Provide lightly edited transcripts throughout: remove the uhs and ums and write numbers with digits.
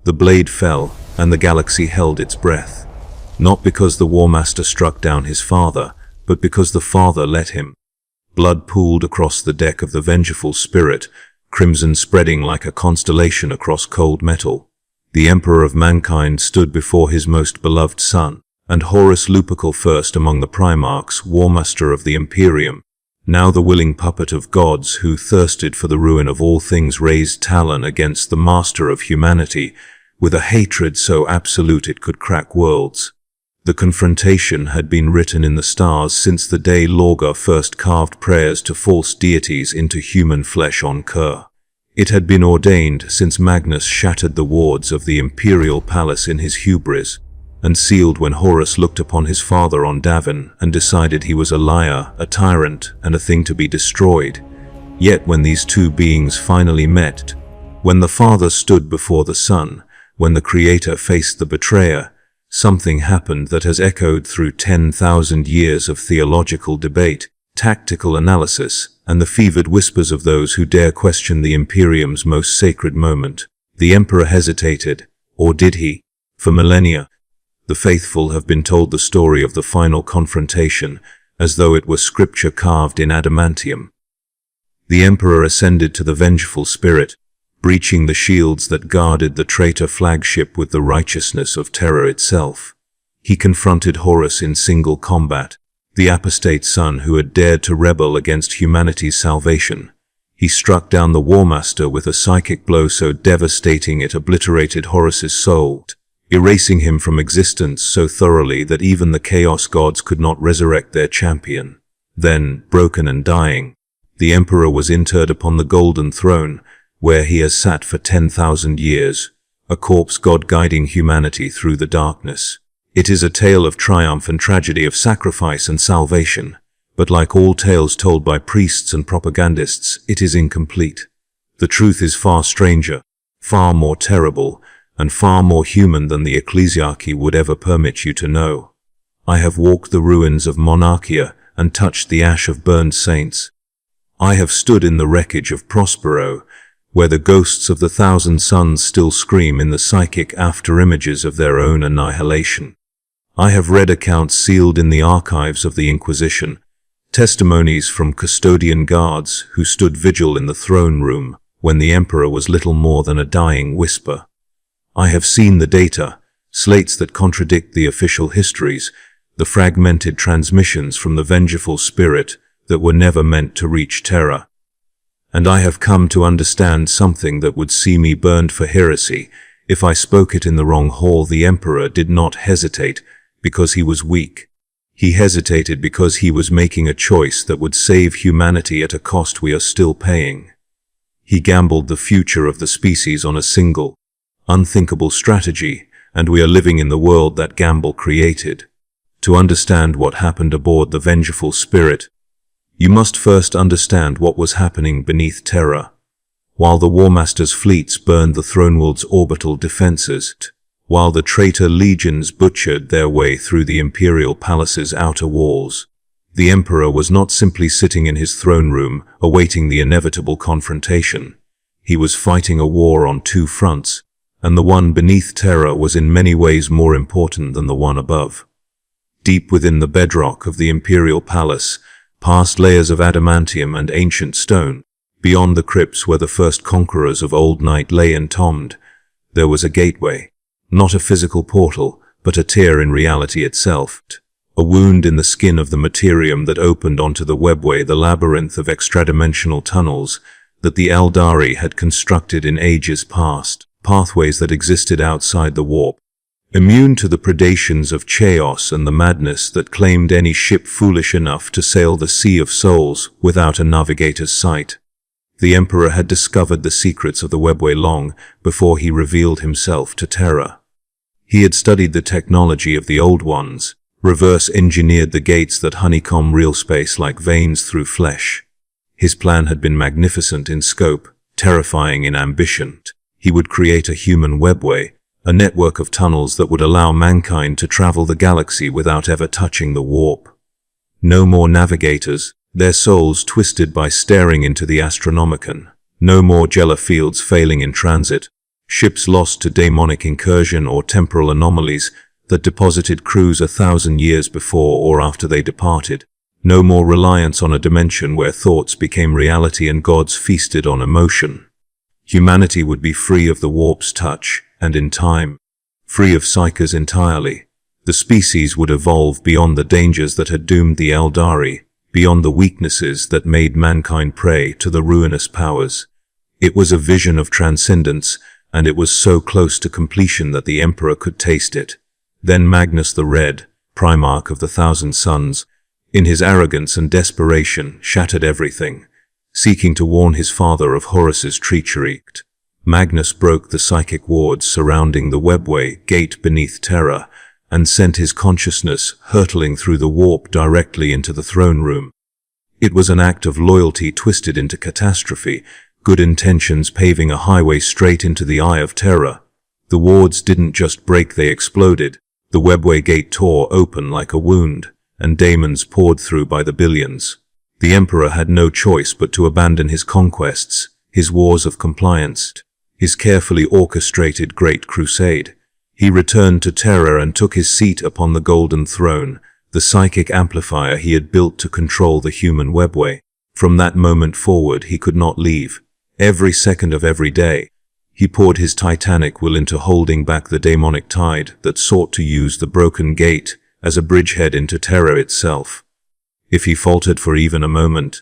The blade fell, and the galaxy held its breath. Not because the Warmaster struck down his father, but because the father let him. Blood pooled across the deck of the Vengeful Spirit, crimson spreading like a constellation across cold metal. The Emperor of Mankind stood before his most beloved son, and Horus Lupercal, first among the Primarchs, Warmaster of the Imperium, now the willing puppet of gods who thirsted for the ruin of all things, raised talon against the master of humanity, with a hatred so absolute it could crack worlds. The confrontation had been written in the stars since the day Lorgar first carved prayers to false deities into human flesh on Kur. It had been ordained since Magnus shattered the wards of the Imperial palace in his hubris, and sealed when Horus looked upon his father on Davin and decided he was a liar, a tyrant, and a thing to be destroyed. Yet when these two beings finally met, when the father stood before the son, when the creator faced the betrayer, something happened that has echoed through 10,000 years of theological debate, tactical analysis, and the fevered whispers of those who dare question the Imperium's most sacred moment. The Emperor hesitated, or did he? For millennia, the faithful have been told the story of the final confrontation, as though it were scripture carved in adamantium. The Emperor ascended to the Vengeful Spirit, breaching the shields that guarded the traitor flagship with the righteousness of terror itself. He confronted Horus in single combat, the apostate son who had dared to rebel against humanity's salvation. He struck down the Warmaster with a psychic blow so devastating it obliterated Horus's soul, erasing him from existence so thoroughly that even the Chaos Gods could not resurrect their champion. Then, broken and dying, the Emperor was interred upon the Golden Throne, where he has sat for 10,000 years, a corpse god guiding humanity through the darkness. It is a tale of triumph and tragedy, of sacrifice and salvation, but like all tales told by priests and propagandists, it is incomplete. The truth is far stranger, far more terrible, and far more human than the ecclesiarchy would ever permit you to know. I have walked the ruins of Monarchia and touched the ash of burned saints. I have stood in the wreckage of Prospero, where the ghosts of the thousand suns still scream in the psychic afterimages of their own annihilation. I have read accounts sealed in the archives of the Inquisition, testimonies from custodian guards who stood vigil in the throne room when the Emperor was little more than a dying whisper. I have seen the data, slates that contradict the official histories, the fragmented transmissions from the Vengeful Spirit that were never meant to reach Terra. And I have come to understand something that would see me burned for heresy if I spoke it in the wrong hall. The Emperor did not hesitate because he was weak. He hesitated because he was making a choice that would save humanity at a cost we are still paying. He gambled the future of the species on a single, unthinkable strategy, and we are living in the world that gamble created. To understand what happened aboard the Vengeful Spirit, you must first understand what was happening beneath Terra. While the Warmaster's fleets burned the Throneworld's orbital defenses, while the traitor legions butchered their way through the Imperial palace's outer walls, the Emperor was not simply sitting in his throne room awaiting the inevitable confrontation. He was fighting a war on two fronts, and the one beneath Terra was in many ways more important than the one above. Deep within the bedrock of the Imperial palace, past layers of adamantium and ancient stone, beyond the crypts where the first conquerors of Old Night lay entombed, there was a gateway. Not a physical portal, but a tear in reality itself. A wound in the skin of the materium that opened onto the webway, the labyrinth of extradimensional tunnels that the Eldari had constructed in ages past, pathways that existed outside the warp, immune to the predations of chaos and the madness that claimed any ship foolish enough to sail the Sea of Souls without a navigator's sight. The Emperor had discovered the secrets of the webway long before he revealed himself to Terra. He had studied the technology of the Old Ones, reverse-engineered the gates that honeycomb real space like veins through flesh. His plan had been magnificent in scope, terrifying in ambition. He would create a human webway, a network of tunnels that would allow mankind to travel the galaxy without ever touching the warp. No more navigators, their souls twisted by staring into the Astronomicon. No more Jella fields failing in transit, Ships lost to demonic incursion or temporal anomalies that deposited crews 1,000 years before or after they departed. No more reliance on a dimension where thoughts became reality and gods feasted on emotion. Humanity would be free of the warp's touch, and in time, free of psychers entirely. The species would evolve beyond the dangers that had doomed the Eldari, beyond the weaknesses that made mankind prey to the ruinous powers. It was a vision of transcendence, and it was so close to completion that the Emperor could taste it. Then Magnus the Red, Primarch of the Thousand Suns, in his arrogance and desperation, shattered everything, seeking to warn his father of Horus's treachery. Magnus broke the psychic wards surrounding the webway gate beneath Terra, and sent his consciousness hurtling through the warp directly into the throne room. It was an act of loyalty twisted into catastrophe, good intentions paving a highway straight into the eye of Terra. The wards didn't just break, they exploded. The webway gate tore open like a wound, and daemons poured through by the billions. The Emperor had no choice but to abandon his conquests, his wars of compliance, his carefully orchestrated Great Crusade. He returned to Terra and took his seat upon the Golden Throne, the psychic amplifier he had built to control the human webway. From that moment forward, he could not leave. Every second of every day, he poured his titanic will into holding back the demonic tide that sought to use the broken gate as a bridgehead into Terra itself. If he faltered for even a moment,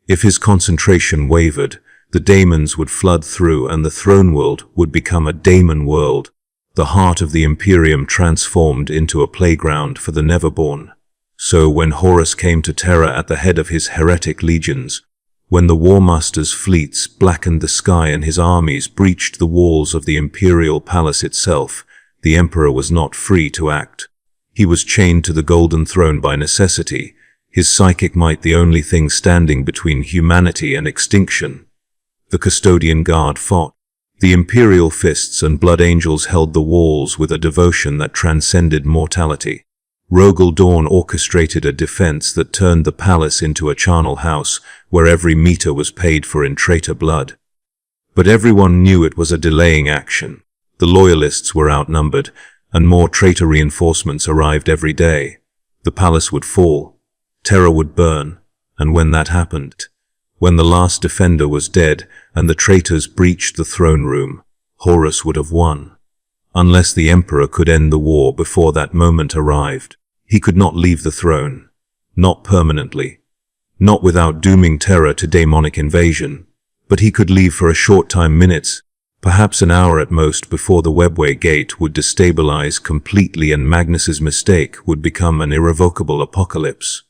if his concentration wavered, the daemons would flood through and the throne world would become a daemon world. The heart of the Imperium transformed into a playground for the Neverborn. So when Horus came to Terra at the head of his heretic legions, when the Warmaster's fleets blackened the sky and his armies breached the walls of the Imperial palace itself, the Emperor was not free to act. He was chained to the Golden Throne by necessity, his psychic might the only thing standing between humanity and extinction. The Custodian Guard fought. The Imperial fists and blood angels held the walls with a devotion that transcended mortality. Rogel Dawn orchestrated a defense that turned the palace into a charnel house where every meter was paid for in traitor blood. But everyone knew it was a delaying action. The loyalists were outnumbered, and more traitor reinforcements arrived every day. The palace would fall, Terra would burn, and when that happened, when the last defender was dead and the traitors breached the throne room, Horus would have won. Unless the Emperor could end the war before that moment arrived, he could not leave the throne. Not permanently. Not without dooming Terra to demonic invasion. But he could leave for a short time, minutes, perhaps an hour at most, before the webway gate would destabilize completely and Magnus's mistake would become an irrevocable apocalypse.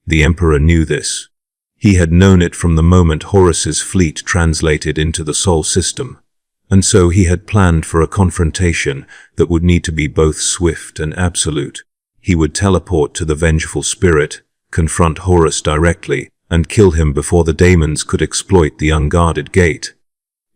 The Emperor knew this. He had known it from the moment Horus's fleet translated into the Sol system. And so he had planned for a confrontation that would need to be both swift and absolute. He would teleport to the Vengeful Spirit, confront Horus directly, and kill him before the daemons could exploit the unguarded gate.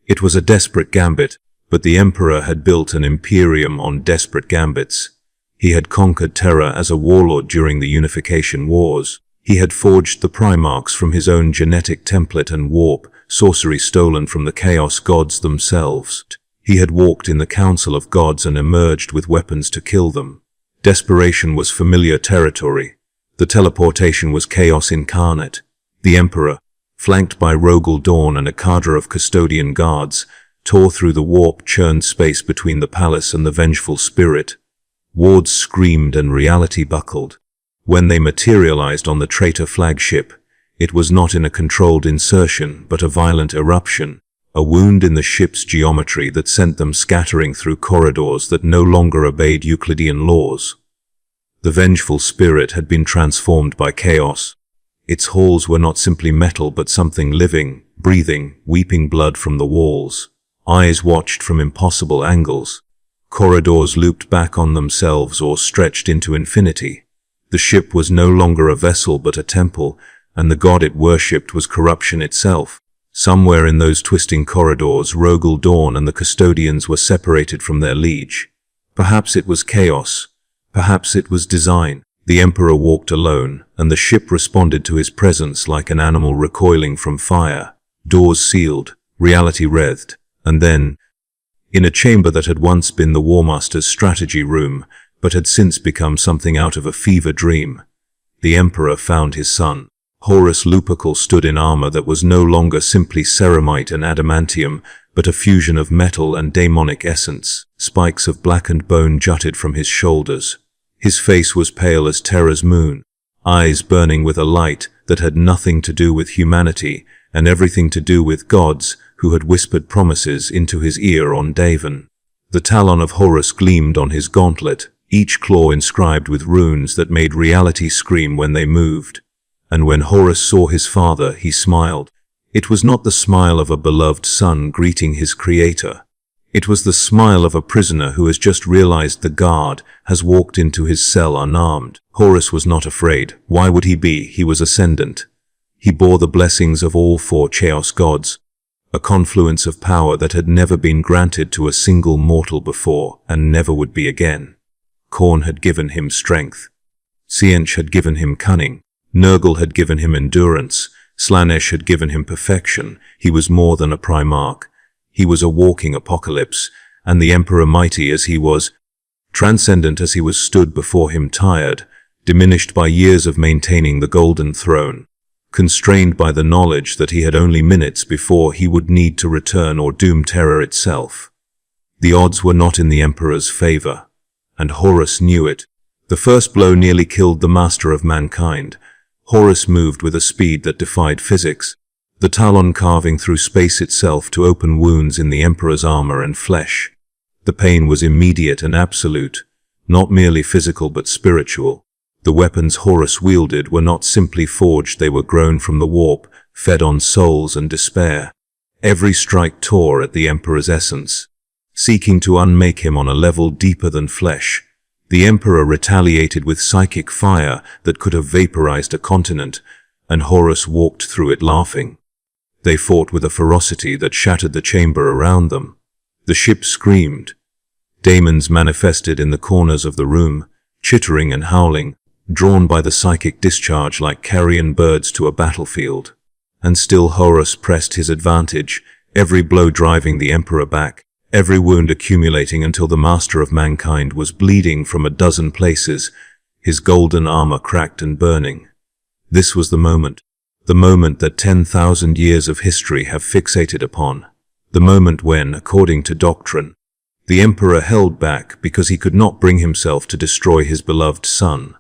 It was a desperate gambit, but the Emperor had built an Imperium on desperate gambits. He had conquered Terra as a warlord during the Unification Wars. He had forged the Primarchs from his own genetic template and warp, sorcery stolen from the Chaos Gods themselves. He had walked in the Council of Gods and emerged with weapons to kill them. Desperation was familiar territory. The teleportation was chaos incarnate. The Emperor, flanked by Rogel Dawn and a cadre of custodian guards, tore through the warp-churned space between the palace and the Vengeful Spirit. Wards screamed and reality buckled. When they materialized on the traitor flagship, it was not in a controlled insertion, but a violent eruption, a wound in the ship's geometry that sent them scattering through corridors that no longer obeyed Euclidean laws. The Vengeful Spirit had been transformed by chaos. Its halls were not simply metal but something living, breathing, weeping blood from the walls. Eyes watched from impossible angles. Corridors looped back on themselves or stretched into infinity. The ship was no longer a vessel but a temple, and the god it worshipped was corruption itself. Somewhere in those twisting corridors, Rogel Dawn and the custodians were separated from their liege. Perhaps it was chaos. Perhaps it was design. The Emperor walked alone, and the ship responded to his presence like an animal recoiling from fire. Doors sealed, reality wreathed, and then, in a chamber that had once been the Warmaster's strategy room, but had since become something out of a fever dream. The Emperor found his son. Horus Lupercal stood in armor that was no longer simply ceramite and adamantium, but a fusion of metal and demonic essence. Spikes of blackened bone jutted from his shoulders. His face was pale as Terra's moon, eyes burning with a light that had nothing to do with humanity and everything to do with gods who had whispered promises into his ear on Davin. The talon of Horus gleamed on his gauntlet, each claw inscribed with runes that made reality scream when they moved. And when Horus saw his father, he smiled. It was not the smile of a beloved son greeting his creator. It was the smile of a prisoner who has just realized the guard has walked into his cell unarmed. Horus was not afraid. Why would he be? He was ascendant. He bore the blessings of all four Chaos gods, a confluence of power that had never been granted to a single mortal before and never would be again. Khorne had given him strength. Tzeentch had given him cunning. Nurgle had given him endurance. Slaanesh had given him perfection. He was more than a Primarch. He was a walking apocalypse, and the Emperor, mighty as he was, transcendent as he was, stood before him tired, diminished by years of maintaining the Golden Throne, constrained by the knowledge that he had only minutes before he would need to return or doom Terra itself. The odds were not in the Emperor's favor, and Horus knew it. The first blow nearly killed the master of mankind. Horus moved with a speed that defied physics, the talon carving through space itself to open wounds in the Emperor's armor and flesh. The pain was immediate and absolute, not merely physical but spiritual. The weapons Horus wielded were not simply forged, they were grown from the warp, fed on souls and despair. Every strike tore at the Emperor's essence, seeking to unmake him on a level deeper than flesh. The Emperor retaliated with psychic fire that could have vaporized a continent, and Horus walked through it laughing. They fought with a ferocity that shattered the chamber around them. The ship screamed. Daemons manifested in the corners of the room, chittering and howling, drawn by the psychic discharge like carrion birds to a battlefield. And still Horus pressed his advantage, every blow driving the Emperor back, every wound accumulating until the master of mankind was bleeding from a dozen places, his golden armor cracked and burning. This was the moment that 10,000 years of history have fixated upon, the moment when, according to doctrine, the Emperor held back because he could not bring himself to destroy his beloved son.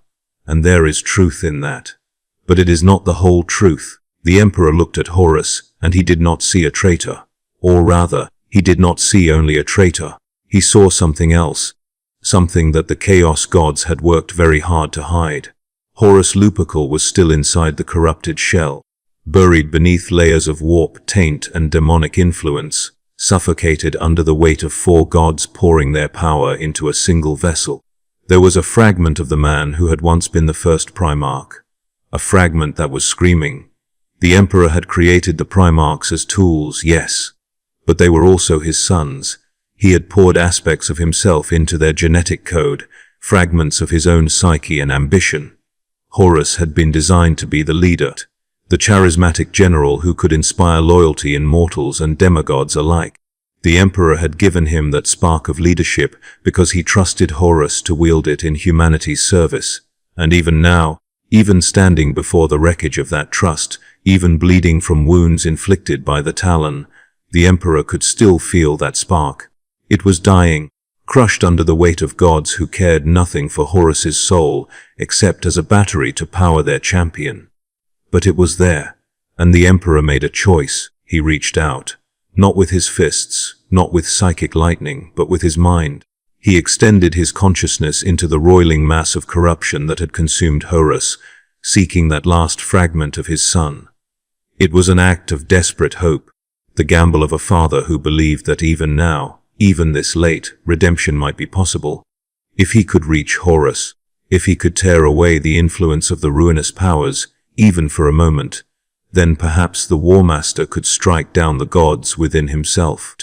And there is truth in that. But it is not the whole truth. The Emperor looked at Horus, and he did not see a traitor. Or rather, he did not see only a traitor. He saw something else, something that the Chaos gods had worked very hard to hide. Horus Lupercal was still inside the corrupted shell, buried beneath layers of warp, taint, and demonic influence, suffocated under the weight of four gods pouring their power into a single vessel. There was a fragment of the man who had once been the first Primarch, a fragment that was screaming. The Emperor had created the Primarchs as tools, yes, but they were also his sons. He had poured aspects of himself into their genetic code, fragments of his own psyche and ambition. Horus had been designed to be the leader, the charismatic general who could inspire loyalty in mortals and demigods alike. The Emperor had given him that spark of leadership because he trusted Horus to wield it in humanity's service. And even now, even standing before the wreckage of that trust, even bleeding from wounds inflicted by the Talon, the Emperor could still feel that spark. It was dying, crushed under the weight of gods who cared nothing for Horus's soul except as a battery to power their champion. But it was there, and the Emperor made a choice. He reached out. Not with his fists, not with psychic lightning, but with his mind. He extended his consciousness into the roiling mass of corruption that had consumed Horus, seeking that last fragment of his son. It was an act of desperate hope, the gamble of a father who believed that even now, even this late, redemption might be possible. If he could reach Horus, if he could tear away the influence of the ruinous powers, even for a moment, then perhaps the Warmaster could strike down the gods within himself.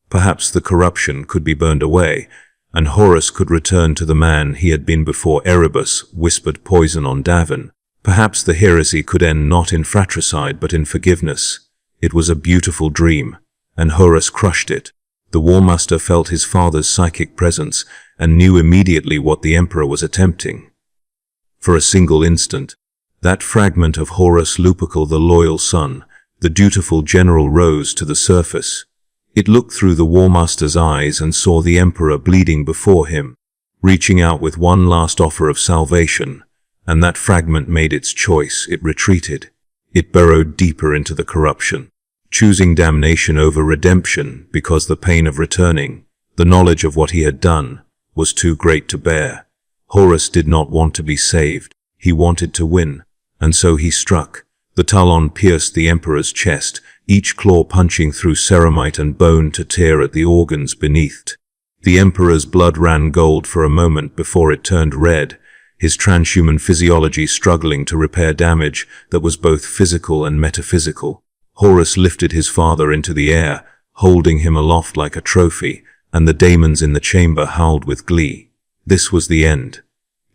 Perhaps the corruption could be burned away, and Horus could return to the man he had been before Erebus whispered poison on Davin. Perhaps the heresy could end not in fratricide but in forgiveness. It was a beautiful dream, and Horus crushed it. The Warmaster felt his father's psychic presence and knew immediately what the Emperor was attempting. For a single instant, that fragment of Horus Lupercal, the loyal son, the dutiful general, rose to the surface. It looked through the Warmaster's eyes and saw the Emperor bleeding before him, reaching out with one last offer of salvation, and that fragment made its choice. It retreated. It burrowed deeper into the corruption, choosing damnation over redemption because the pain of returning, the knowledge of what he had done, was too great to bear. Horus did not want to be saved. He wanted to win, and so he struck. The talon pierced the Emperor's chest, each claw punching through ceramite and bone to tear at the organs beneath. The Emperor's blood ran gold for a moment before it turned red, his transhuman physiology struggling to repair damage that was both physical and metaphysical. Horus lifted his father into the air, holding him aloft like a trophy, and the daemons in the chamber howled with glee. This was the end.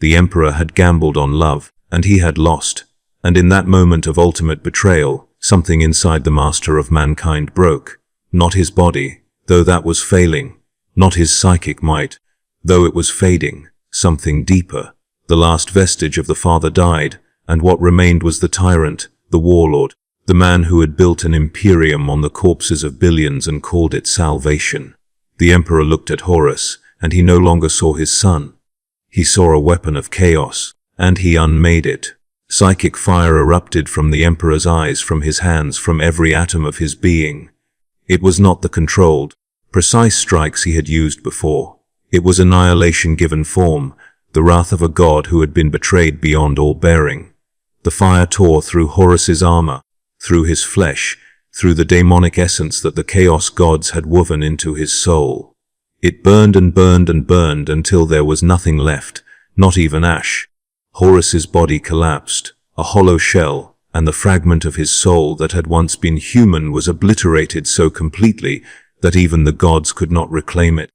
The Emperor had gambled on love, and he had lost. And in that moment of ultimate betrayal, something inside the master of mankind broke. Not his body, though that was failing. Not his psychic might, though it was fading. Something deeper. The last vestige of the father died, and what remained was the tyrant, the warlord, the man who had built an Imperium on the corpses of billions and called it salvation. The Emperor looked at Horus, and he no longer saw his son. He saw a weapon of chaos, and he unmade it. Psychic fire erupted from the Emperor's eyes, from his hands, from every atom of his being. It was not the controlled, precise strikes he had used before. It was annihilation given form, the wrath of a god who had been betrayed beyond all bearing. The fire tore through Horus's armor, through his flesh, through the demonic essence that the chaos gods had woven into his soul. It burned and burned and burned until there was nothing left, not even ash. Horus's body collapsed, a hollow shell, and the fragment of his soul that had once been human was obliterated so completely that even the gods could not reclaim it.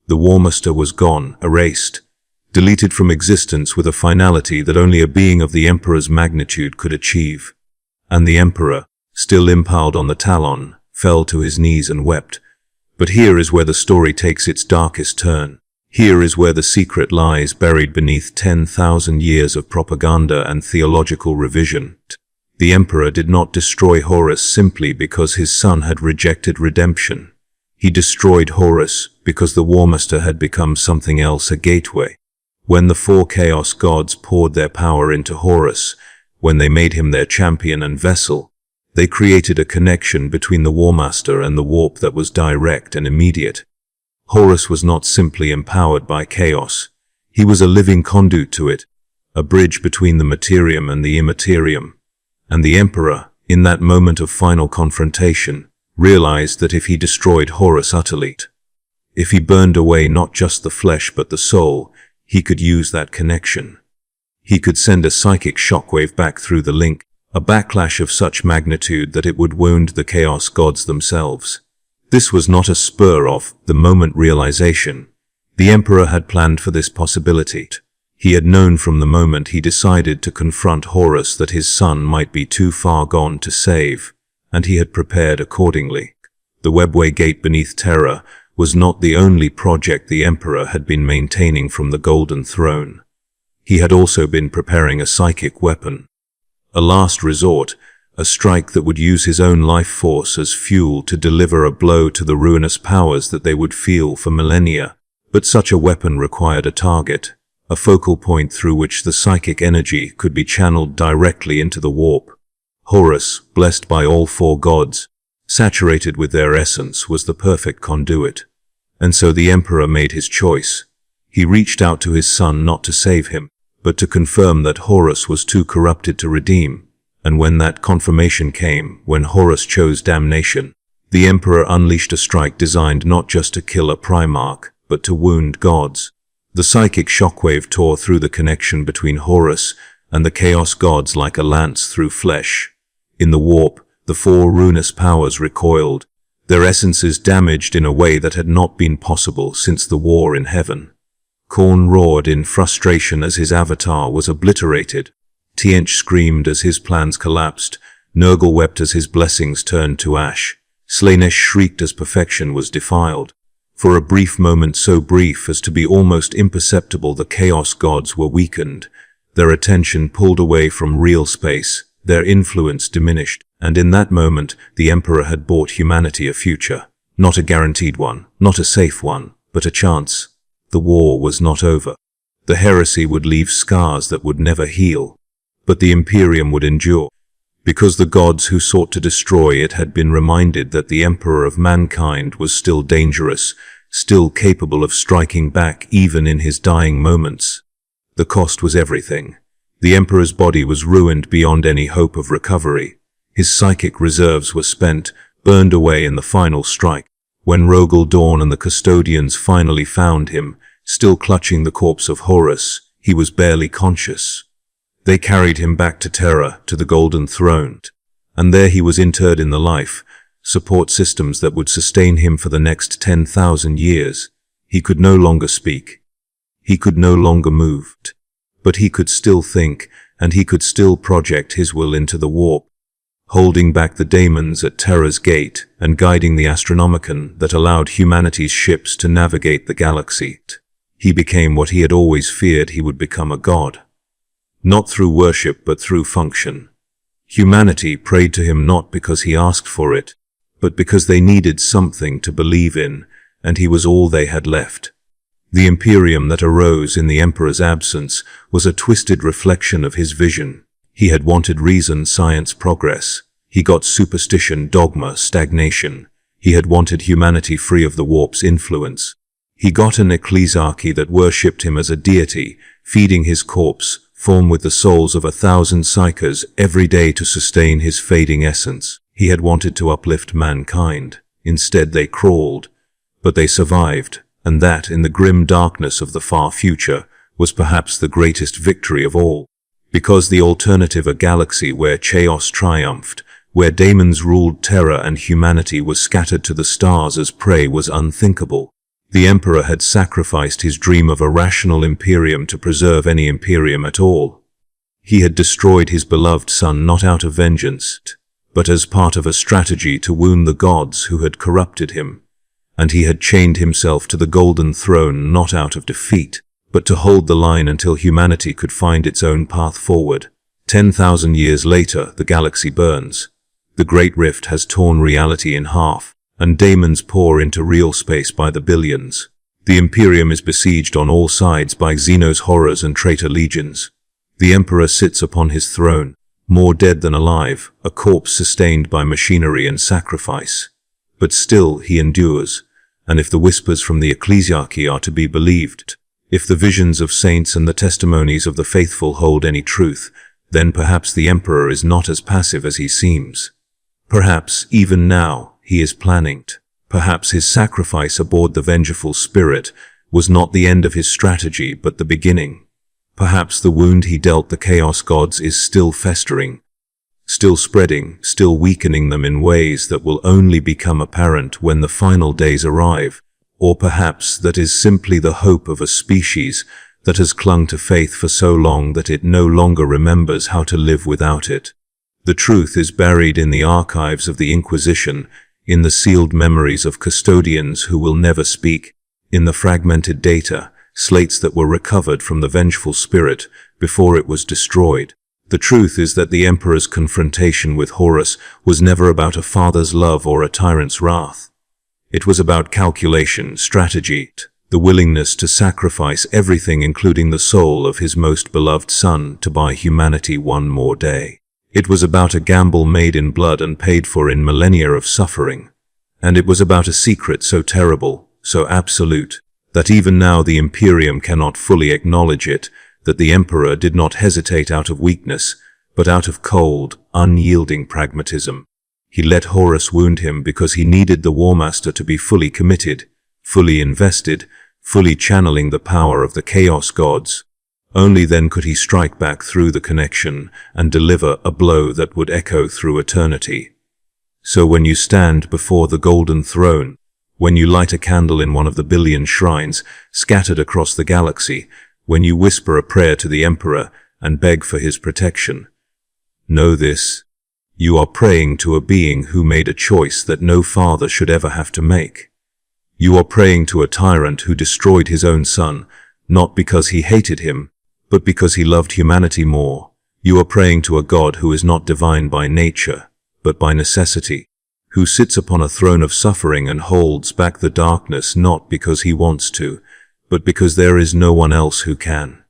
The Warmaster was gone, erased, deleted from existence with a finality that only a being of the Emperor's magnitude could achieve. And the Emperor, still impaled on the talon, fell to his knees and wept. But here is where the story takes its darkest turn. Here is where the secret lies, buried beneath 10,000 years of propaganda and theological revision. The Emperor did not destroy Horus simply because his son had rejected redemption. He destroyed Horus because the Warmaster had become something else, a gateway. When the four chaos gods poured their power into Horus, when they made him their champion and vessel, they created a connection between the Warmaster and the warp that was direct and immediate. Horus was not simply empowered by chaos. He was a living conduit to it, a bridge between the materium and the immaterium. And the Emperor, in that moment of final confrontation, realized that if he destroyed Horus utterly, if he burned away not just the flesh but the soul, he could use that connection. He could send a psychic shockwave back through the link, a backlash of such magnitude that it would wound the chaos gods themselves. This was not a spur-of-the-moment realization. The Emperor had planned for this possibility. He had known from the moment he decided to confront Horus that his son might be too far gone to save, and he had prepared accordingly. The webway gate beneath Terra was not the only project the Emperor had been maintaining from the Golden Throne. He had also been preparing a psychic weapon. A last resort, a strike that would use his own life force as fuel to deliver a blow to the ruinous powers that they would feel for millennia. But such a weapon required a target, a focal point through which the psychic energy could be channeled directly into the warp. Horus, blessed by all four gods, saturated with their essence, was the perfect conduit. And so the Emperor made his choice. He reached out to his son not to save him, but to confirm that Horus was too corrupted to redeem. And when that confirmation came, when Horus chose damnation, the Emperor unleashed a strike designed not just to kill a Primarch, but to wound gods. The psychic shockwave tore through the connection between Horus and the chaos gods like a lance through flesh. In the warp, the four ruinous powers recoiled, their essences damaged in a way that had not been possible since the war in heaven. Khorne roared in frustration as his avatar was obliterated. Tiench screamed as his plans collapsed. Nurgle wept as his blessings turned to ash. Slaanesh shrieked as perfection was defiled. For a brief moment, so brief as to be almost imperceptible, the Chaos Gods were weakened, their attention pulled away from real space, their influence diminished, and in that moment the Emperor had bought humanity a future. Not a guaranteed one, not a safe one, but a chance. The war was not over. The heresy would leave scars that would never heal, but the Imperium would endure. Because the gods who sought to destroy it had been reminded that the Emperor of mankind was still dangerous, still capable of striking back even in his dying moments. The cost was everything. The Emperor's body was ruined beyond any hope of recovery. His psychic reserves were spent, burned away in the final strike. When Rogel Dawn and the custodians finally found him, still clutching the corpse of Horus, he was barely conscious. They carried him back to Terra, to the Golden Throne, and there he was interred in the life support systems that would sustain him for the next 10,000 years. He could no longer speak. He could no longer move. But he could still think, and he could still project his will into the warp, holding back the daemons at Terra's gate and guiding the Astronomicon that allowed humanity's ships to navigate the galaxy. He became what he had always feared he would become, a god. Not through worship, but through function. Humanity prayed to him not because he asked for it, but because they needed something to believe in, and he was all they had left. The Imperium that arose in the Emperor's absence was a twisted reflection of his vision. He had wanted reason, science, progress. He got superstition, dogma, stagnation. He had wanted humanity free of the warp's influence. He got an ecclesiarchy that worshipped him as a deity, feeding his corpse, formed with the souls of 1,000 psychers every day to sustain his fading essence. He had wanted to uplift mankind. Instead they crawled, but they survived, and that, in the grim darkness of the far future, was perhaps the greatest victory of all. Because the alternative, a galaxy where chaos triumphed, where daemons ruled Terra and humanity was scattered to the stars as prey, was unthinkable. The Emperor had sacrificed his dream of a rational Imperium to preserve any Imperium at all. He had destroyed his beloved son not out of vengeance, but as part of a strategy to wound the gods who had corrupted him. And he had chained himself to the Golden Throne not out of defeat, but to hold the line until humanity could find its own path forward. 10,000 years later, the galaxy burns. The Great Rift has torn reality in half, and daemons pour into real space by the billions. The Imperium is besieged on all sides by Xenos horrors and traitor legions. The Emperor sits upon his throne, more dead than alive, a corpse sustained by machinery and sacrifice. But still he endures, and if the whispers from the ecclesiarchy are to be believed, if the visions of saints and the testimonies of the faithful hold any truth, then perhaps the Emperor is not as passive as he seems. Perhaps, even now, he is planning. Perhaps his sacrifice aboard the Vengeful Spirit was not the end of his strategy, but the beginning. Perhaps the wound he dealt the Chaos Gods is still festering, still spreading, still weakening them in ways that will only become apparent when the final days arrive. Or perhaps that is simply the hope of a species that has clung to faith for so long that it no longer remembers how to live without it. The truth is buried in the archives of the Inquisition, in the sealed memories of custodians who will never speak, in the fragmented data, slates that were recovered from the Vengeful Spirit before it was destroyed. The truth is that the Emperor's confrontation with Horus was never about a father's love or a tyrant's wrath. It was about calculation, strategy, the willingness to sacrifice everything, including the soul of his most beloved son, to buy humanity one more day. It was about a gamble made in blood and paid for in millennia of suffering. And it was about a secret so terrible, so absolute, that even now the Imperium cannot fully acknowledge it, that the Emperor did not hesitate out of weakness, but out of cold, unyielding pragmatism. He let Horus wound him because he needed the Warmaster to be fully committed, fully invested, fully channeling the power of the Chaos Gods. Only then could he strike back through the connection and deliver a blow that would echo through eternity. So when you stand before the Golden Throne, when you light a candle in one of the billion shrines scattered across the galaxy, when you whisper a prayer to the Emperor and beg for his protection, know this: you are praying to a being who made a choice that no father should ever have to make. You are praying to a tyrant who destroyed his own son, not because he hated him, but because he loved humanity more. You are praying to a God who is not divine by nature, but by necessity, who sits upon a throne of suffering and holds back the darkness not because he wants to, but because there is no one else who can.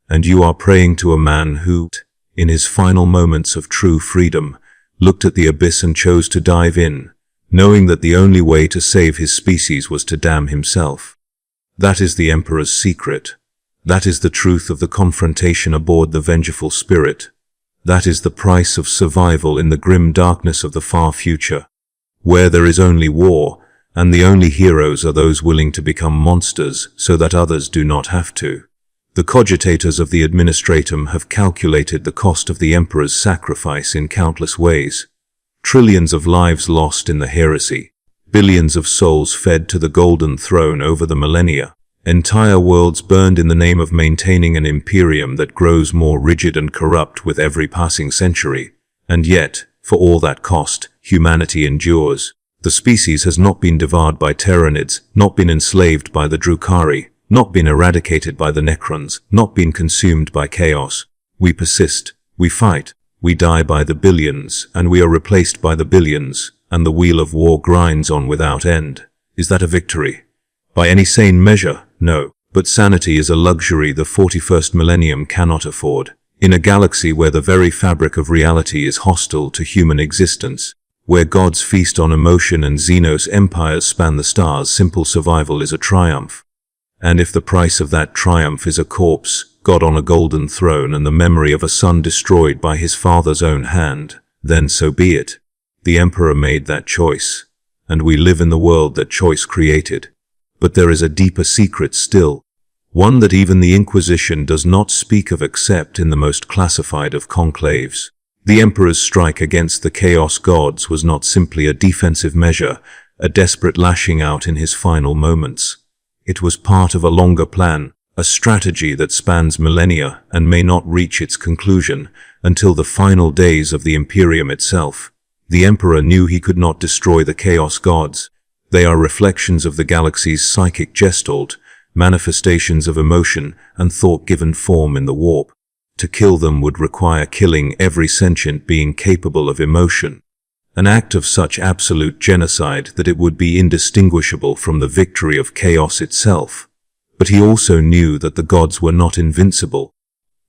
And you are praying to a man who, in his final moments of true freedom, looked at the abyss and chose to dive in, knowing that the only way to save his species was to damn himself. That is the Emperor's secret. That is the truth of the confrontation aboard the Vengeful Spirit. That is the price of survival in the grim darkness of the far future, where there is only war, and the only heroes are those willing to become monsters so that others do not have to. The cogitators of the Administratum have calculated the cost of the Emperor's sacrifice in countless ways. Trillions of lives lost in the Heresy, billions of souls fed to the Golden Throne over the millennia, entire worlds burned in the name of maintaining an Imperium that grows more rigid and corrupt with every passing century. And yet, for all that cost, humanity endures. The species has not been devoured by Tyranids, not been enslaved by the Drukhari, not been eradicated by the Necrons, not been consumed by chaos. We persist, we fight, we die by the billions, and we are replaced by the billions, and the wheel of war grinds on without end. Is that a victory? By any sane measure, no. But sanity is a luxury the 41st millennium cannot afford. In a galaxy where the very fabric of reality is hostile to human existence, where gods feast on emotion and Xenos empires span the stars, simple survival is a triumph. And if the price of that triumph is a corpse, God on a golden throne, and the memory of a son destroyed by his father's own hand, then so be it. The Emperor made that choice, and we live in the world that choice created. But there is a deeper secret still, one that even the Inquisition does not speak of except in the most classified of conclaves. The Emperor's strike against the Chaos Gods was not simply a defensive measure, a desperate lashing out in his final moments. It was part of a longer plan, a strategy that spans millennia and may not reach its conclusion until the final days of the Imperium itself. The Emperor knew he could not destroy the Chaos Gods. They are reflections of the galaxy's psychic gestalt, manifestations of emotion and thought given form in the warp. To kill them would require killing every sentient being capable of emotion, an act of such absolute genocide that it would be indistinguishable from the victory of chaos itself. But he also knew that the gods were not invincible.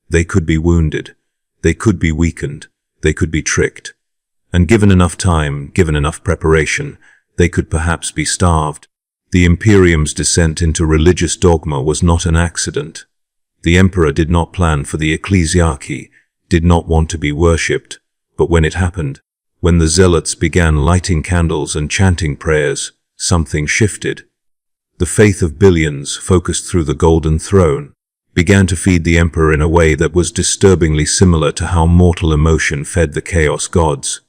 They could be wounded, they could be weakened, they could be tricked. And given enough time, given enough preparation, they could perhaps be starved. The Imperium's descent into religious dogma was not an accident. The Emperor did not plan for the ecclesiarchy, did not want to be worshipped, but when it happened, when the zealots began lighting candles and chanting prayers, something shifted. The faith of billions, focused through the Golden Throne, began to feed the Emperor in a way that was disturbingly similar to how mortal emotion fed the Chaos Gods.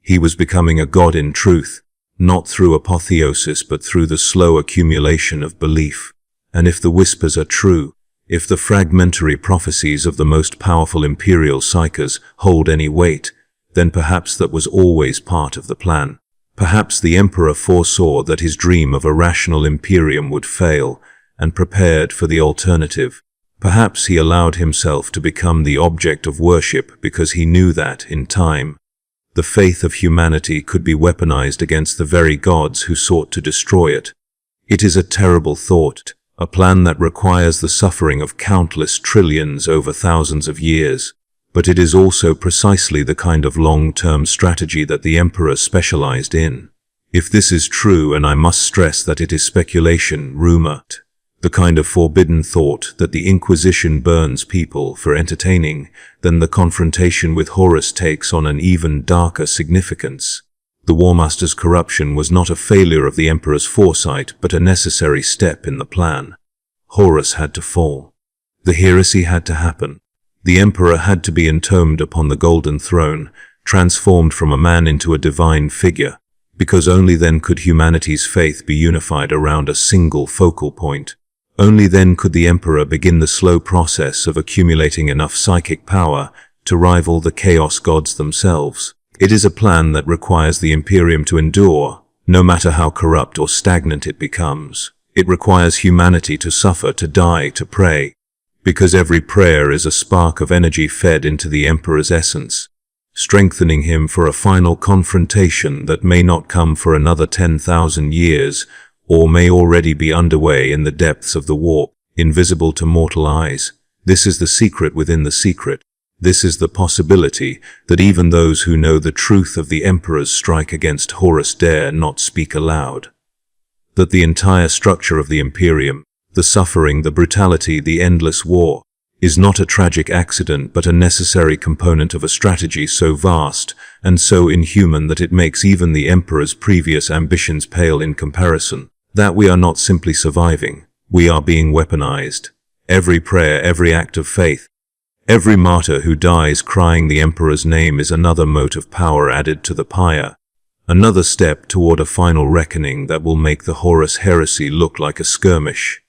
He was becoming a god in truth, not through apotheosis but through the slow accumulation of belief. And if the whispers are true, if the fragmentary prophecies of the most powerful Imperial psychers hold any weight, then perhaps that was always part of the plan. Perhaps the Emperor foresaw that his dream of a rational Imperium would fail, and prepared for the alternative. Perhaps he allowed himself to become the object of worship because he knew that, in time, the faith of humanity could be weaponized against the very gods who sought to destroy it. It is a terrible thought, a plan that requires the suffering of countless trillions over thousands of years. But it is also precisely the kind of long-term strategy that the Emperor specialized in. If this is true, and I must stress that it is speculation, rumor, the kind of forbidden thought that the Inquisition burns people for entertaining, then the confrontation with Horus takes on an even darker significance. The Warmaster's corruption was not a failure of the Emperor's foresight, but a necessary step in the plan. Horus had to fall. The heresy had to happen. The Emperor had to be entombed upon the Golden Throne, transformed from a man into a divine figure, because only then could humanity's faith be unified around a single focal point. Only then could the Emperor begin the slow process of accumulating enough psychic power to rival the Chaos Gods themselves. It is a plan that requires the Imperium to endure, no matter how corrupt or stagnant it becomes. It requires humanity to suffer, to die, to pray, because every prayer is a spark of energy fed into the Emperor's essence, strengthening him for a final confrontation that may not come for another 10,000 years, or may already be underway in the depths of the warp, invisible to mortal eyes. This is the secret within the secret. This is the possibility that even those who know the truth of the Emperor's strike against Horus dare not speak aloud. That the entire structure of the Imperium, the suffering, the brutality, the endless war, is not a tragic accident but a necessary component of a strategy so vast and so inhuman that it makes even the Emperor's previous ambitions pale in comparison. That we are not simply surviving, we are being weaponized. Every prayer, every act of faith, every martyr who dies crying the Emperor's name is another mote of power added to the pyre, another step toward a final reckoning that will make the Horus heresy look like a skirmish.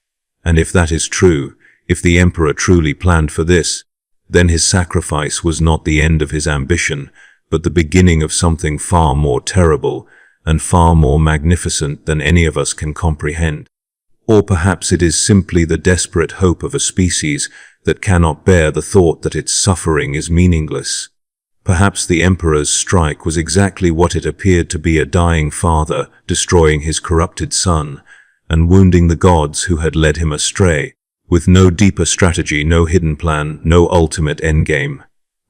And if that is true, if the Emperor truly planned for this, then his sacrifice was not the end of his ambition, but the beginning of something far more terrible and far more magnificent than any of us can comprehend. Or perhaps it is simply the desperate hope of a species that cannot bear the thought that its suffering is meaningless. Perhaps the Emperor's strike was exactly what it appeared to be: a dying father destroying his corrupted son and wounding the gods who had led him astray, with no deeper strategy, no hidden plan, no ultimate endgame.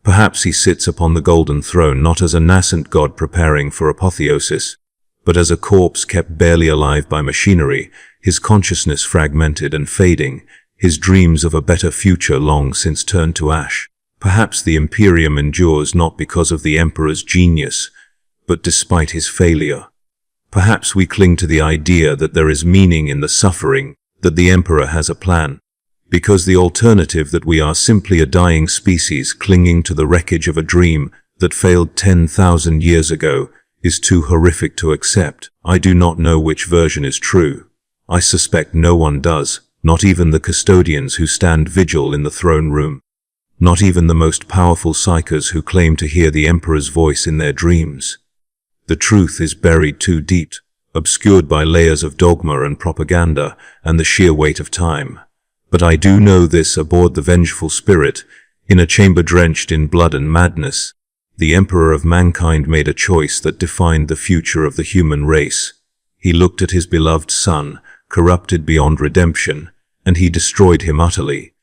Perhaps he sits upon the golden throne not as a nascent god preparing for apotheosis, but as a corpse kept barely alive by machinery, his consciousness fragmented and fading, his dreams of a better future long since turned to ash. Perhaps the Imperium endures not because of the Emperor's genius, but despite his failure. Perhaps we cling to the idea that there is meaning in the suffering, that the Emperor has a plan, because the alternative, that we are simply a dying species clinging to the wreckage of a dream that failed 10,000 years ago, is too horrific to accept. I do not know which version is true. I suspect no one does, not even the custodians who stand vigil in the throne room, not even the most powerful psychers who claim to hear the Emperor's voice in their dreams. The truth is buried too deep, obscured by layers of dogma and propaganda and the sheer weight of time. But I do know this: aboard the Vengeful Spirit, in a chamber drenched in blood and madness, the Emperor of mankind made a choice that defined the future of the human race. He looked at his beloved son, corrupted beyond redemption, and he destroyed him utterly.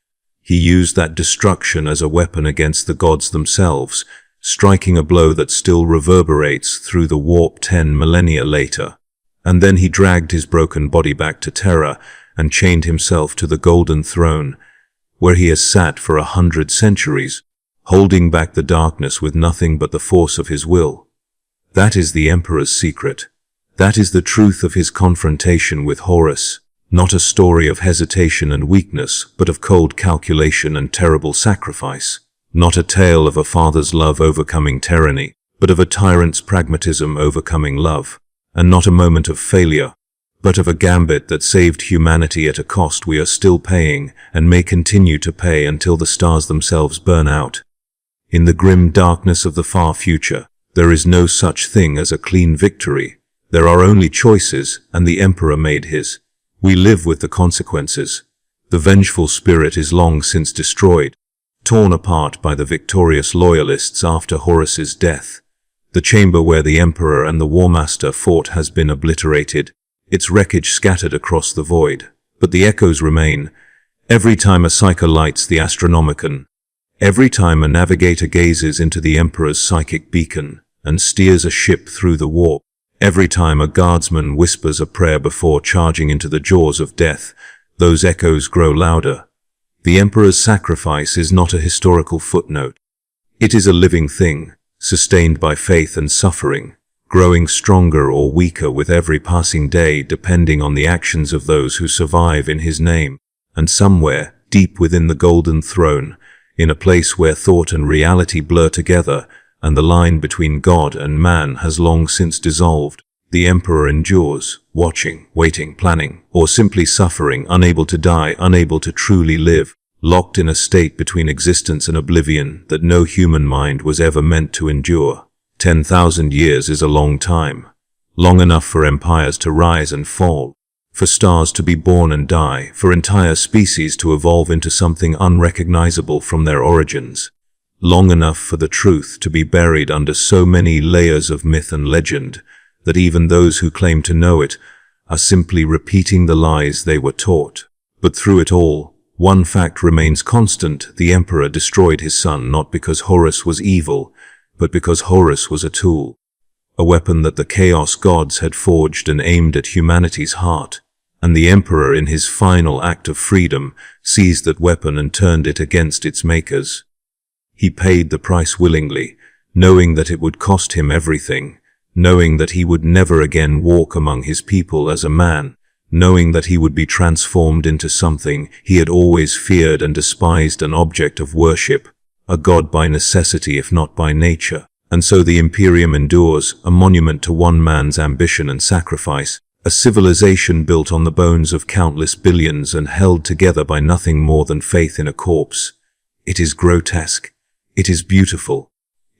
He used that destruction as a weapon against the gods themselves, striking a blow that still reverberates through the warp 10 millennia later. And then he dragged his broken body back to Terra and chained himself to the golden throne, where he has sat for 100 centuries, holding back the darkness with nothing but the force of his will. That is the Emperor's secret. That is the truth of his confrontation with Horus. Not a story of hesitation and weakness, but of cold calculation and terrible sacrifice. Not a tale of a father's love overcoming tyranny, but of a tyrant's pragmatism overcoming love. And not a moment of failure, but of a gambit that saved humanity at a cost we are still paying and may continue to pay until the stars themselves burn out. In the grim darkness of the far future, there is no such thing as a clean victory. There are only choices, and the Emperor made his. We live with the consequences. The Vengeful Spirit is long since destroyed, torn apart by the victorious loyalists after Horus's death. The chamber where the Emperor and the Warmaster fought has been obliterated, its wreckage scattered across the void. But the echoes remain. Every time a psyker lights the Astronomicon, every time a navigator gazes into the Emperor's psychic beacon and steers a ship through the warp, every time a guardsman whispers a prayer before charging into the jaws of death, those echoes grow louder. The Emperor's sacrifice is not a historical footnote. It is a living thing, sustained by faith and suffering, growing stronger or weaker with every passing day depending on the actions of those who survive in his name. And somewhere, deep within the golden throne, in a place where thought and reality blur together, and the line between God and man has long since dissolved, the Emperor endures, watching, waiting, planning, or simply suffering, unable to die, unable to truly live, locked in a state between existence and oblivion that no human mind was ever meant to endure. 10,000 years is a long time. long enough for empires to rise and fall, for stars to be born and die, for entire species to evolve into something unrecognizable from their origins, long enough for the truth to be buried under so many layers of myth and legend that even those who claim to know it are simply repeating the lies they were taught. But through it all, one fact remains constant: the Emperor destroyed his son not because Horus was evil, but because Horus was a tool, a weapon that the Chaos Gods had forged and aimed at humanity's heart. And the Emperor, in his final act of freedom, seized that weapon and turned it against its makers. He paid the price willingly, knowing that it would cost him everything, knowing that he would never again walk among his people as a man, knowing that he would be transformed into something he had always feared and despised, an object of worship, a god by necessity if not by nature. And so the Imperium endures, a monument to one man's ambition and sacrifice, a civilization built on the bones of countless billions and held together by nothing more than faith in a corpse. It is grotesque. It is beautiful.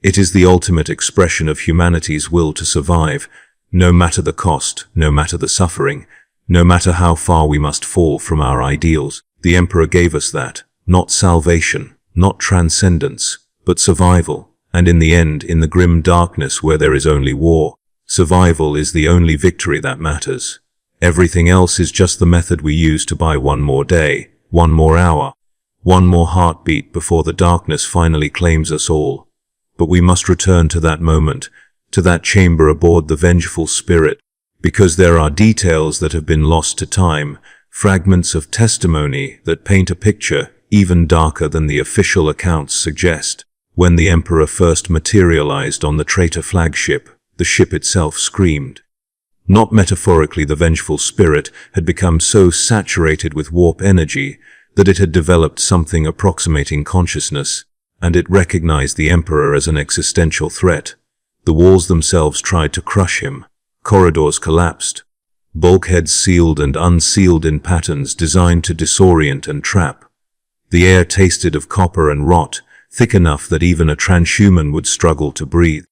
It is the ultimate expression of humanity's will to survive, no matter the cost, no matter the suffering, no matter how far we must fall from our ideals. The Emperor gave us that, not salvation, not transcendence, but survival. And in the end, in the grim darkness where there is only war, survival is the only victory that matters. Everything else is just the method we use to buy one more day, one more hour, one more heartbeat before the darkness finally claims us all. But we must return to that moment, to that chamber aboard the Vengeful Spirit, because there are details that have been lost to time, fragments of testimony that paint a picture even darker than the official accounts suggest. When the Emperor first materialized on the traitor flagship, the ship itself screamed. Not metaphorically, the Vengeful Spirit had become so saturated with warp energy that it had developed something approximating consciousness, and it recognized the Emperor as an existential threat. The walls themselves tried to crush him. Corridors collapsed. Bulkheads sealed and unsealed in patterns designed to disorient and trap. The air tasted of copper and rot, thick enough that even a transhuman would struggle to breathe.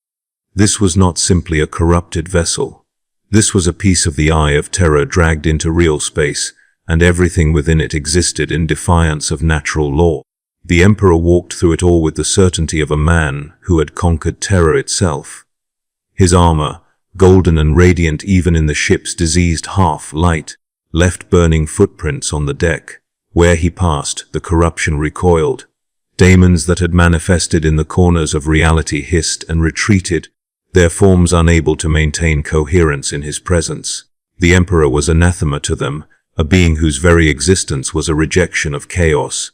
This was not simply a corrupted vessel. This was a piece of the Eye of Terror dragged into real space, and everything within it existed in defiance of natural law. The Emperor walked through it all with the certainty of a man who had conquered terror itself. His armor, golden and radiant even in the ship's diseased half-light, left burning footprints on the deck. Where he passed, the corruption recoiled. Daemons that had manifested in the corners of reality hissed and retreated, their forms unable to maintain coherence in his presence. The Emperor was anathema to them, a being whose very existence was a rejection of chaos.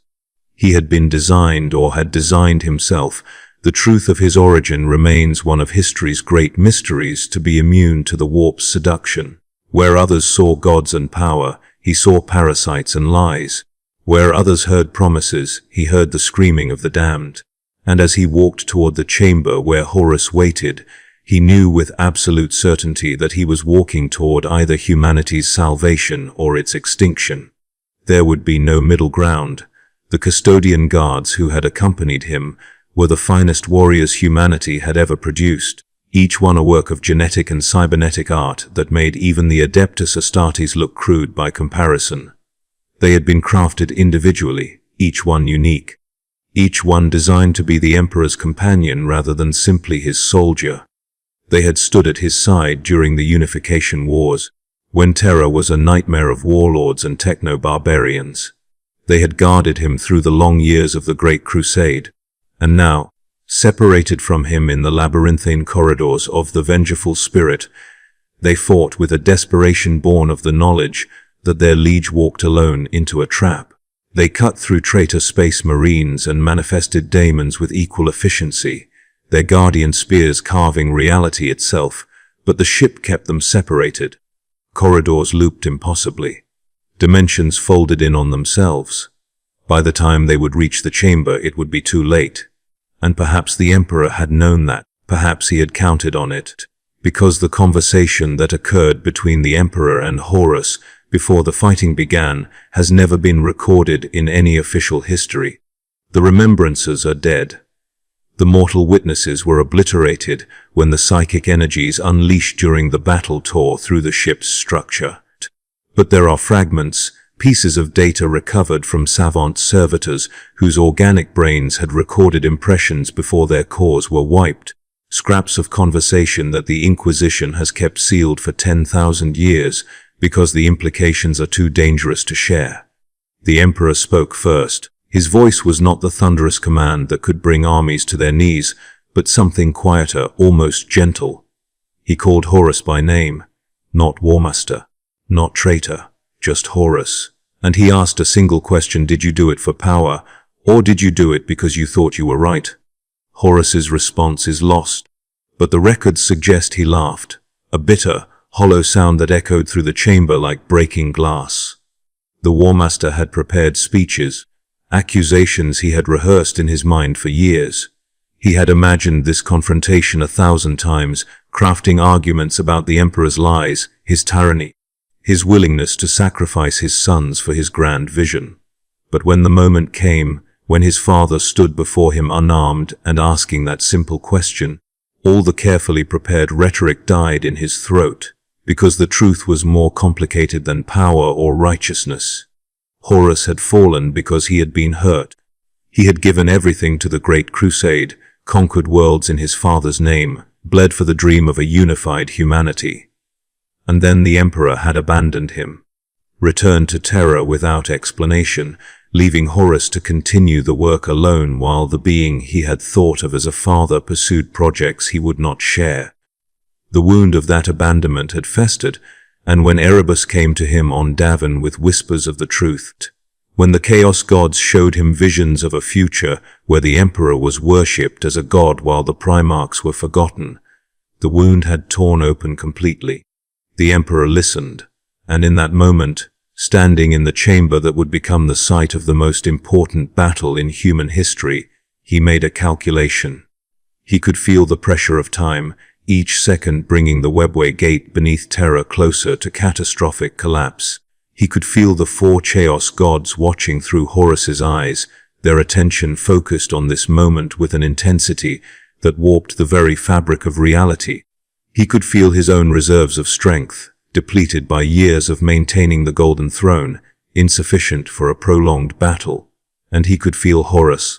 He had been designed, or had designed himself. The truth of his origin remains one of history's great mysteries, to be immune to the warp's seduction. Where others saw gods and power, he saw parasites and lies. Where others heard promises, he heard the screaming of the damned. And as he walked toward the chamber where Horus waited, he knew with absolute certainty that he was walking toward either humanity's salvation or its extinction. There would be no middle ground. The custodian guards who had accompanied him were the finest warriors humanity had ever produced, each one a work of genetic and cybernetic art that made even the Adeptus Astartes look crude by comparison. They had been crafted individually, each one unique, each one designed to be the Emperor's companion rather than simply his soldier. They had stood at his side during the Unification Wars, when terror was a nightmare of warlords and techno-barbarians. They had guarded him through the long years of the Great Crusade, and now, separated from him in the labyrinthine corridors of the Vengeful Spirit, they fought with a desperation born of the knowledge that their liege walked alone into a trap. They cut through traitor space marines and manifested daemons with equal efficiency, their guardian spears carving reality itself, but the ship kept them separated. Corridors looped impossibly. Dimensions folded in on themselves. By the time they would reach the chamber, it would be too late. And perhaps the Emperor had known that. Perhaps he had counted on it. Because the conversation that occurred between the Emperor and Horus before the fighting began has never been recorded in any official history. The remembrances are dead. The mortal witnesses were obliterated when the psychic energies unleashed during the battle tore through the ship's structure. But there are fragments, pieces of data recovered from savant servitors whose organic brains had recorded impressions before their cores were wiped, scraps of conversation that the Inquisition has kept sealed for 10,000 years because the implications are too dangerous to share. The Emperor spoke first. His voice was not the thunderous command that could bring armies to their knees, but something quieter, almost gentle. He called Horus by name, not Warmaster, not traitor, just Horus. And he asked a single question: did you do it for power, or did you do it because you thought you were right? Horus's response is lost, but the records suggest he laughed, a bitter, hollow sound that echoed through the chamber like breaking glass. The Warmaster had prepared speeches, accusations he had rehearsed in his mind for years. He had imagined this confrontation 1,000 times, crafting arguments about the Emperor's lies, his tyranny, his willingness to sacrifice his sons for his grand vision. But when the moment came, when his father stood before him unarmed and asking that simple question, all the carefully prepared rhetoric died in his throat, because the truth was more complicated than power or righteousness. Horus had fallen because he had been hurt. He had given everything to the Great Crusade, conquered worlds in his father's name, bled for the dream of a unified humanity. And then the Emperor had abandoned him, returned to terror without explanation, leaving Horus to continue the work alone while the being he had thought of as a father pursued projects he would not share. The wound of that abandonment had festered, and when Erebus came to him on Davin with whispers of the truth, when the Chaos Gods showed him visions of a future where the Emperor was worshipped as a god while the Primarchs were forgotten, the wound had torn open completely. The Emperor listened, and in that moment, standing in the chamber that would become the site of the most important battle in human history, he made a calculation. He could feel the pressure of time, each second bringing the webway gate beneath terror closer to catastrophic collapse. He could feel the 4 Chaos Gods watching through Horus's eyes, their attention focused on this moment with an intensity that warped the very fabric of reality. He could feel his own reserves of strength, depleted by years of maintaining the Golden Throne, insufficient for a prolonged battle. And he could feel Horus,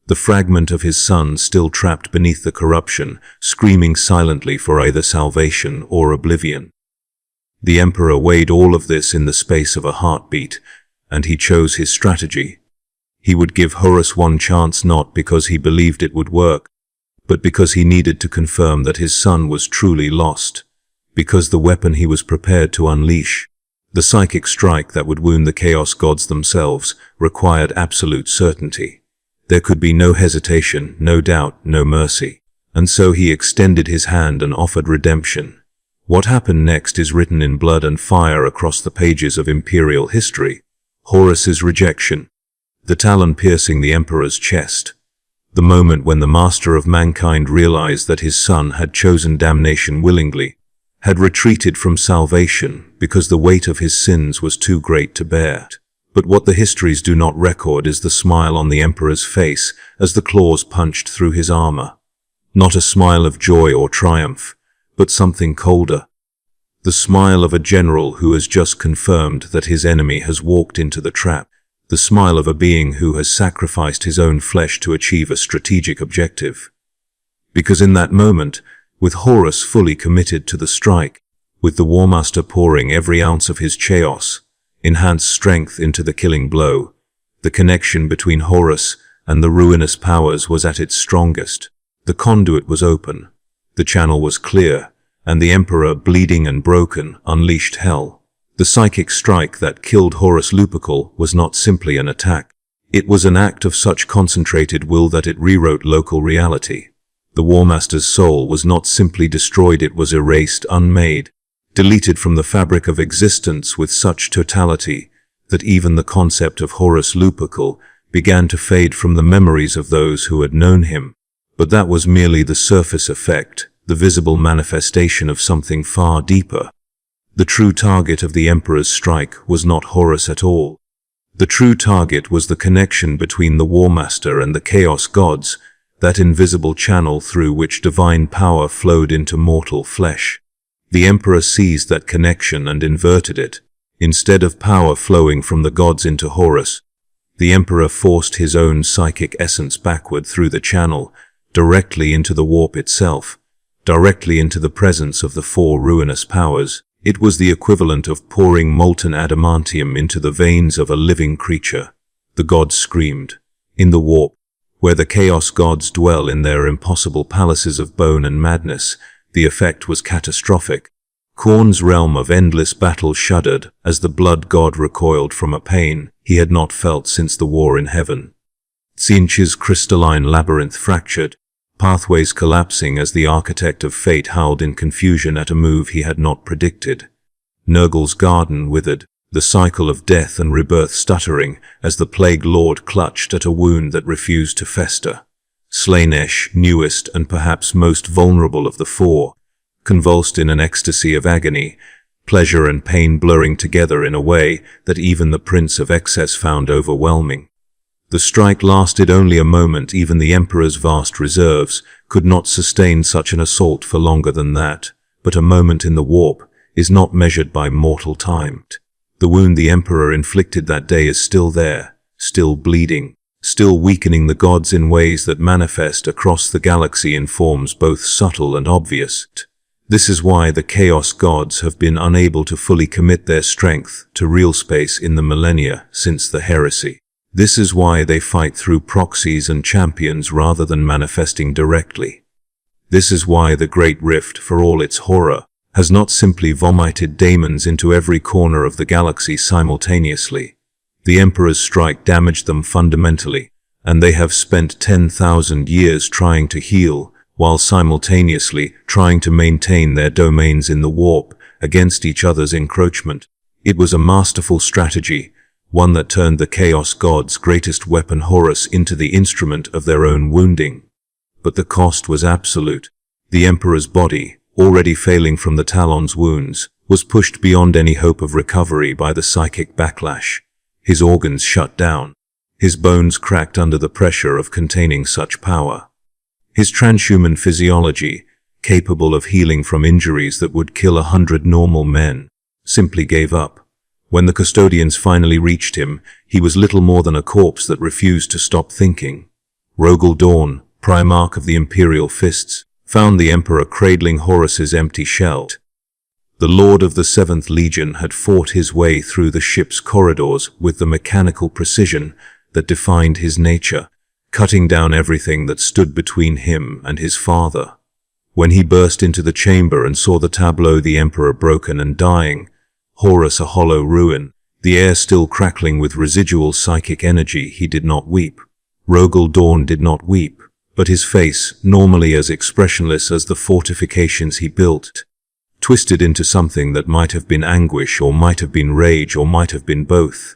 the fragment of his son still trapped beneath the corruption, screaming silently for either salvation or oblivion. The Emperor weighed all of this in the space of a heartbeat, and he chose his strategy. He would give Horus one chance not because he believed it would work, but because he needed to confirm that his son was truly lost, because the weapon he was prepared to unleash, the psychic strike that would wound the Chaos Gods themselves, required absolute certainty. There could be no hesitation, no doubt, no mercy. And so he extended his hand and offered redemption. What happened next is written in blood and fire across the pages of Imperial history. Horus's rejection, the talon piercing the Emperor's chest, the moment when the master of mankind realized that his son had chosen damnation willingly, had retreated from salvation because the weight of his sins was too great to bear. But what the histories do not record is the smile on the Emperor's face as the claws punched through his armor. Not a smile of joy or triumph, but something colder. The smile of a general who has just confirmed that his enemy has walked into the trap. The smile of a being who has sacrificed his own flesh to achieve a strategic objective. Because in that moment, with Horus fully committed to the strike, with the Warmaster pouring every ounce of his chaos, enhanced strength into the killing blow, the connection between Horus and the ruinous powers was at its strongest. The conduit was open, the channel was clear, and the Emperor, bleeding and broken, unleashed hell. The psychic strike that killed Horus Lupercal was not simply an attack. It was an act of such concentrated will that it rewrote local reality. The Warmaster's soul was not simply destroyed, it was erased, unmade, deleted from the fabric of existence with such totality that even the concept of Horus Lupercal began to fade from the memories of those who had known him. But that was merely the surface effect, the visible manifestation of something far deeper. The true target of the Emperor's strike was not Horus at all. The true target was the connection between the Warmaster and the Chaos Gods, that invisible channel through which divine power flowed into mortal flesh. The Emperor seized that connection and inverted it. Instead of power flowing from the gods into Horus, the Emperor forced his own psychic essence backward through the channel, directly into the warp itself, directly into the presence of the four ruinous powers. It was the equivalent of pouring molten adamantium into the veins of a living creature. The gods screamed. In the warp, where the chaos gods dwell in their impossible palaces of bone and madness, the effect was catastrophic. Khorne's realm of endless battle shuddered as the blood god recoiled from a pain he had not felt since the war in heaven. Tzeentch's crystalline labyrinth fractured, pathways collapsing as the architect of fate howled in confusion at a move he had not predicted. Nurgle's garden withered, the cycle of death and rebirth stuttering as the Plague Lord clutched at a wound that refused to fester. Slaanesh, newest and perhaps most vulnerable of the four, convulsed in an ecstasy of agony, pleasure and pain blurring together in a way that even the Prince of Excess found overwhelming. The strike lasted only a moment. Even the Emperor's vast reserves could not sustain such an assault for longer than that, but a moment in the warp is not measured by mortal time. The wound the Emperor inflicted that day is still there, still bleeding, still weakening the gods in ways that manifest across the galaxy in forms both subtle and obvious. This is why the Chaos Gods have been unable to fully commit their strength to real space in the millennia since the Heresy. This is why they fight through proxies and champions rather than manifesting directly. This is why the Great Rift, for all its horror, has not simply vomited daemons into every corner of the galaxy simultaneously. The Emperor's strike damaged them fundamentally, and they have spent 10,000 years trying to heal, while simultaneously trying to maintain their domains in the warp against each other's encroachment. It was a masterful strategy, one that turned the Chaos God's greatest weapon Horus into the instrument of their own wounding. But the cost was absolute. The Emperor's body, already failing from the Talon's wounds, was pushed beyond any hope of recovery by the psychic backlash. His organs shut down. His bones cracked under the pressure of containing such power. His transhuman physiology, capable of healing from injuries that would kill 100 normal men, simply gave up. When the custodians finally reached him, he was little more than a corpse that refused to stop thinking. Rogel Dawn, Primarch of the Imperial Fists, found the Emperor cradling Horus's empty shell. The Lord of the 7th Legion had fought his way through the ship's corridors with the mechanical precision that defined his nature, cutting down everything that stood between him and his father. When he burst into the chamber and saw the tableau, the Emperor broken and dying, Horus a hollow ruin, the air still crackling with residual psychic energy, he did not weep. Rogel Dawn did not weep, but his face, normally as expressionless as the fortifications he built, twisted into something that might have been anguish or might have been rage or might have been both.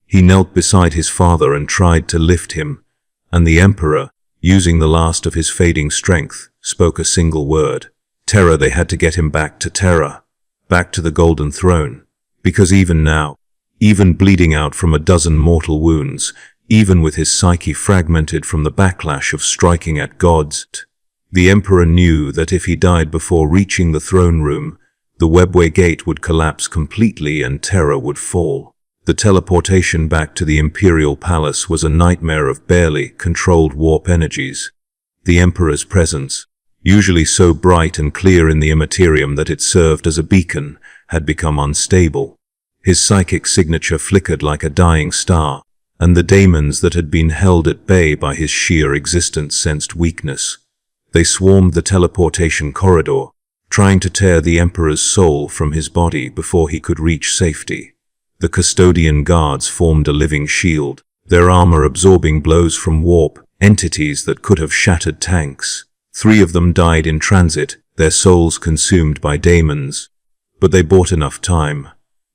He knelt beside his father and tried to lift him, and the Emperor, using the last of his fading strength, spoke a single word. Terror. They had to get him back to Terra, back to the Golden Throne, because even now, even bleeding out from a dozen mortal wounds, even with his psyche fragmented from the backlash of striking at gods, the Emperor knew that if he died before reaching the throne room, the webway gate would collapse completely and Terra would fall. The teleportation back to the Imperial Palace was a nightmare of barely controlled warp energies. The Emperor's presence, usually so bright and clear in the Imperium that it served as a beacon, had become unstable. His psychic signature flickered like a dying star, and the daemons that had been held at bay by his sheer existence sensed weakness. They swarmed the teleportation corridor, trying to tear the Emperor's soul from his body before he could reach safety. The custodian guards formed a living shield, their armor absorbing blows from warp entities that could have shattered tanks. 3 of them died in transit, their souls consumed by daemons. But they bought enough time.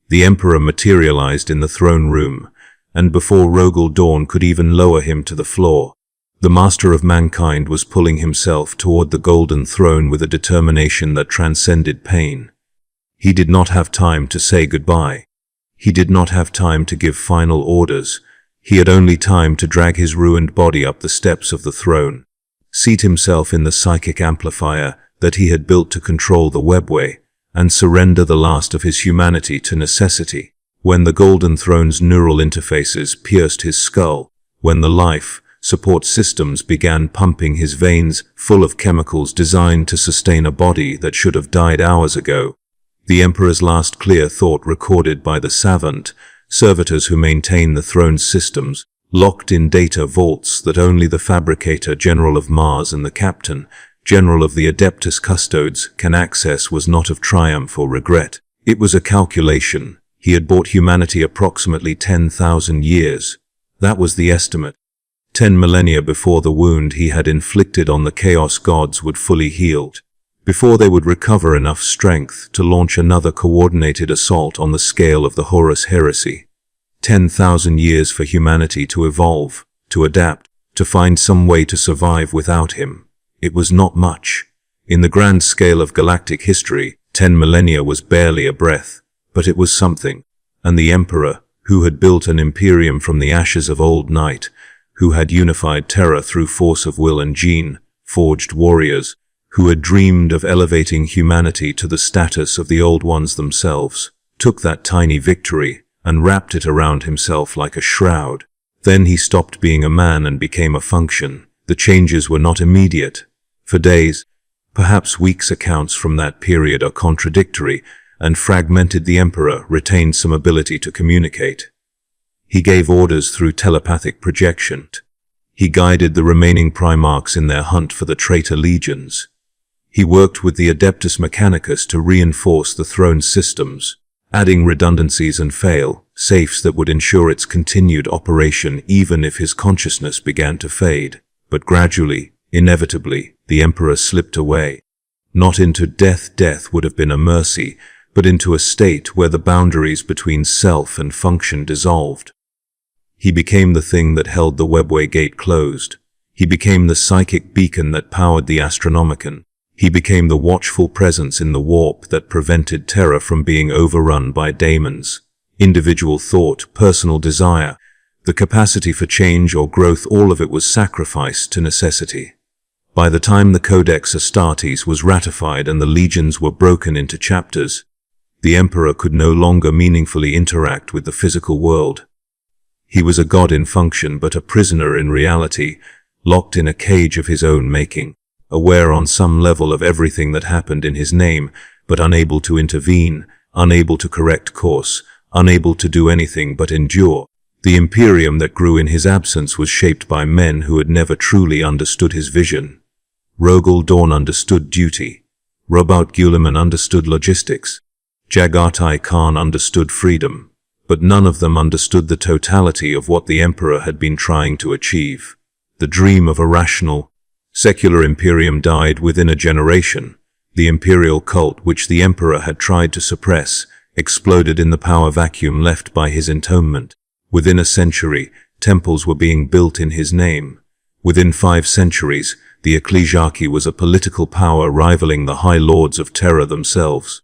The Emperor materialized in the throne room, and before Rogel Dawn could even lower him to the floor, the Master of Mankind was pulling himself toward the Golden Throne with a determination that transcended pain. He did not have time to say goodbye. He did not have time to give final orders. He had only time to drag his ruined body up the steps of the throne, seat himself in the psychic amplifier that he had built to control the webway, and surrender the last of his humanity to necessity. When the Golden Throne's neural interfaces pierced his skull, when the life support systems began pumping his veins full of chemicals designed to sustain a body that should have died hours ago, the Emperor's last clear thought recorded by the savant servitors who maintain the throne's systems, locked in data vaults that only the Fabricator General of Mars and the Captain General of the Adeptus Custodes can access, was not of triumph or regret. It was a calculation. He had bought humanity approximately 10,000 years. That was the estimate. 10 millennia before the wound he had inflicted on the Chaos Gods would fully heal, before they would recover enough strength to launch another coordinated assault on the scale of the Horus Heresy. 10,000 years for humanity to evolve, to adapt, to find some way to survive without him. It was not much. In the grand scale of galactic history, 10 millennia was barely a breath, but it was something. And the Emperor, who had built an Imperium from the ashes of old night, who had unified terror through force of will and gene, forged warriors, who had dreamed of elevating humanity to the status of the old ones themselves, took that tiny victory and wrapped it around himself like a shroud. Then he stopped being a man and became a function. The changes were not immediate. For days, perhaps weeks, accounts from that period are contradictory, and fragmented. The Emperor retained some ability to communicate. He gave orders through telepathic projection. He guided the remaining Primarchs in their hunt for the traitor legions. He worked with the Adeptus Mechanicus to reinforce the throne's systems, adding redundancies and fail-safes that would ensure its continued operation even if his consciousness began to fade. But gradually, inevitably, the Emperor slipped away. Not into death. Death would have been a mercy, but into a state where the boundaries between self and function dissolved. He became the thing that held the webway gate closed. He became the psychic beacon that powered the Astronomicon. He became the watchful presence in the warp that prevented terror from being overrun by daemons. Individual thought, personal desire, the capacity for change or growth, all of it was sacrificed to necessity. By the time the Codex Astartes was ratified and the legions were broken into chapters, the Emperor could no longer meaningfully interact with the physical world. He was a god in function, but a prisoner in reality, locked in a cage of his own making, aware on some level of everything that happened in his name, but unable to intervene, unable to correct course, unable to do anything but endure. The Imperium that grew in his absence was shaped by men who had never truly understood his vision. Rogel Dawn understood duty. Robert Guilliman understood logistics. Jagatai Khan understood freedom. But none of them understood the totality of what the Emperor had been trying to achieve. The dream of a rational, secular Imperium died within a generation. The Imperial cult, which the Emperor had tried to suppress, exploded in the power vacuum left by his entombment. Within a century, temples were being built in his name. Within 5 centuries, the ecclesiarchy was a political power rivaling the High Lords of Terror themselves.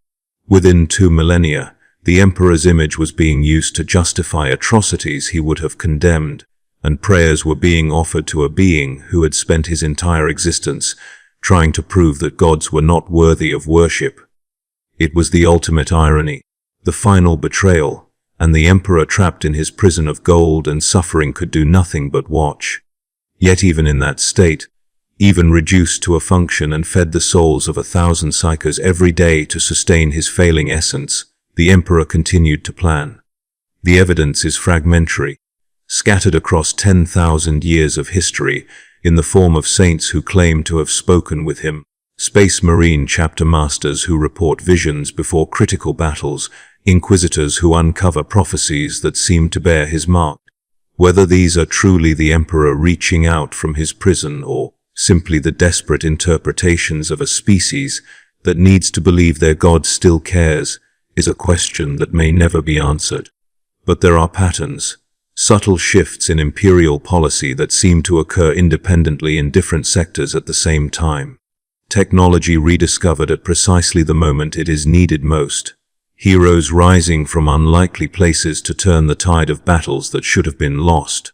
Within 2 millennia, the Emperor's image was being used to justify atrocities he would have condemned, and prayers were being offered to a being who had spent his entire existence trying to prove that gods were not worthy of worship. It was the ultimate irony, the final betrayal, and the Emperor, trapped in his prison of gold and suffering, could do nothing but watch. Yet even in that state, even reduced to a function and fed the souls of 1,000 psychers every day to sustain his failing essence, the Emperor continued to plan. The evidence is fragmentary, scattered across 10,000 years of history in the form of saints who claim to have spoken with him, Space Marine chapter masters who report visions before critical battles, inquisitors who uncover prophecies that seem to bear his mark. Whether these are truly the Emperor reaching out from his prison or simply the desperate interpretations of a species that needs to believe their God still cares, is a question that may never be answered. But there are patterns, subtle shifts in Imperial policy that seem to occur independently in different sectors at the same time. Technology rediscovered at precisely the moment it is needed most. heroes rising from unlikely places to turn the tide of battles that should have been lost.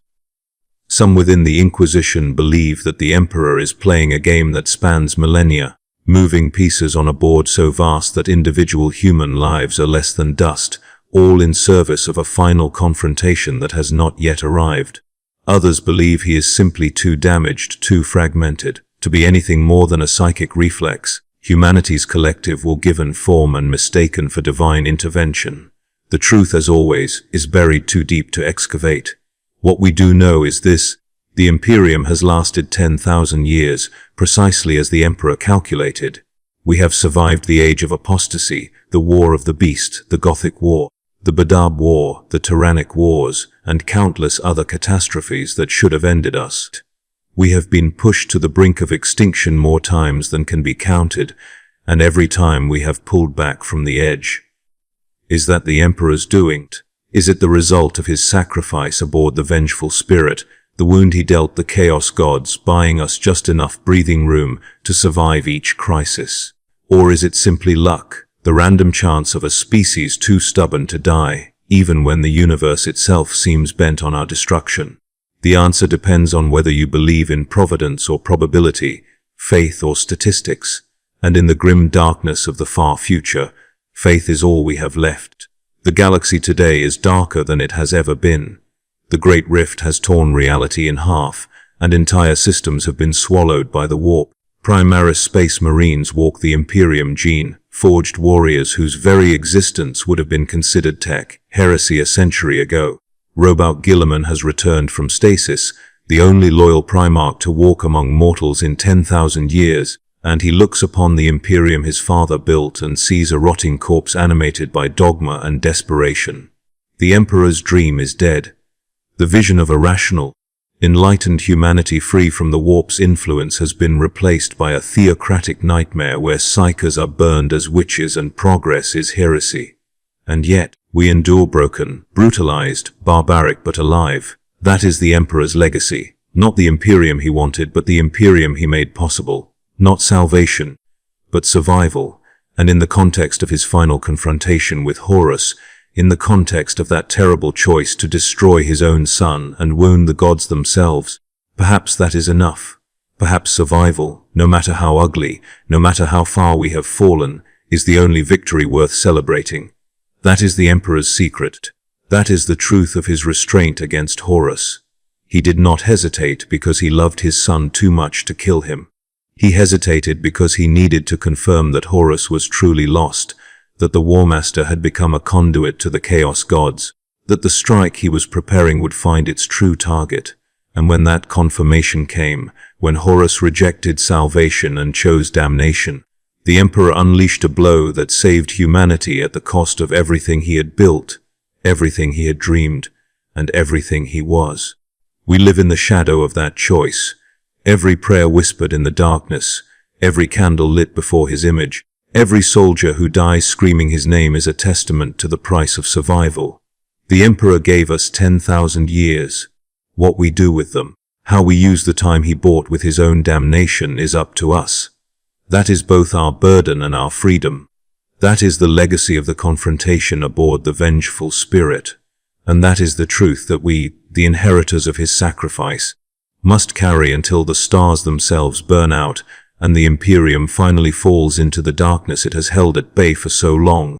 Some within the Inquisition believe that the Emperor is playing a game that spans millennia, moving pieces on a board so vast that individual human lives are less than dust, all in service of a final confrontation that has not yet arrived. Others believe he is simply too damaged, too fragmented, to be anything more than a psychic reflex, humanity's collective will given form and mistaken for divine intervention. The truth, as always, is buried too deep to excavate. What we do know is this: the Imperium has lasted 10,000 years, precisely as the Emperor calculated. We have survived the age of apostasy, the War of the Beast, the Gothic War, the Badab War, the Tyrannic Wars, and countless other catastrophes that should have ended us. We have been pushed to the brink of extinction more times than can be counted, and every time we have pulled back from the edge. Is that the Emperor's doing? Is it the result of his sacrifice aboard the Vengeful Spirit, the wound he dealt the Chaos Gods, buying us just enough breathing room to survive each crisis? Or is it simply luck, the random chance of a species too stubborn to die, even when the universe itself seems bent on our destruction? The answer depends on whether you believe in providence or probability, faith or statistics, and in the grim darkness of the far future, faith is all we have left. The galaxy today is darker than it has ever been. The Great Rift has torn reality in half, and entire systems have been swallowed by the warp. Primaris Space Marines walk the Imperium gene, forged warriors whose very existence would have been considered tech heresy a century ago. Robout Guilliman has returned from stasis, the only loyal Primarch to walk among mortals in 10,000 years, and he looks upon the Imperium his father built and sees a rotting corpse animated by dogma and desperation. The Emperor's dream is dead. The vision of a rational, enlightened humanity free from the warp's influence has been replaced by a theocratic nightmare where psychers are burned as witches and progress is heresy. And yet, we endure broken, brutalized, barbaric but alive. That is the Emperor's legacy. Not the Imperium he wanted, but the Imperium he made possible. Not salvation, but survival. And in the context of his final confrontation with Horus, in the context of that terrible choice to destroy his own son and wound the gods themselves, perhaps that is enough. Perhaps survival, no matter how ugly, no matter how far we have fallen, is the only victory worth celebrating. That is the Emperor's secret. That is the truth of his restraint against Horus. He did not hesitate because he loved his son too much to kill him. He hesitated because he needed to confirm that Horus was truly lost, that the Warmaster had become a conduit to the Chaos Gods, that the strike he was preparing would find its true target. And when that confirmation came, when Horus rejected salvation and chose damnation, the Emperor unleashed a blow that saved humanity at the cost of everything he had built, everything he had dreamed, and everything he was. We live in the shadow of that choice. Every prayer whispered in the darkness, every candle lit before his image, every soldier who dies screaming his name is a testament to the price of survival. The Emperor gave us 10,000 years. What we do with them, how we use the time he bought with his own damnation is up to us. That is both our burden and our freedom. That is the legacy of the confrontation aboard the Vengeful Spirit. And that is the truth that we, the inheritors of his sacrifice, must carry until the stars themselves burn out and the Imperium finally falls into the darkness it has held at bay for so long.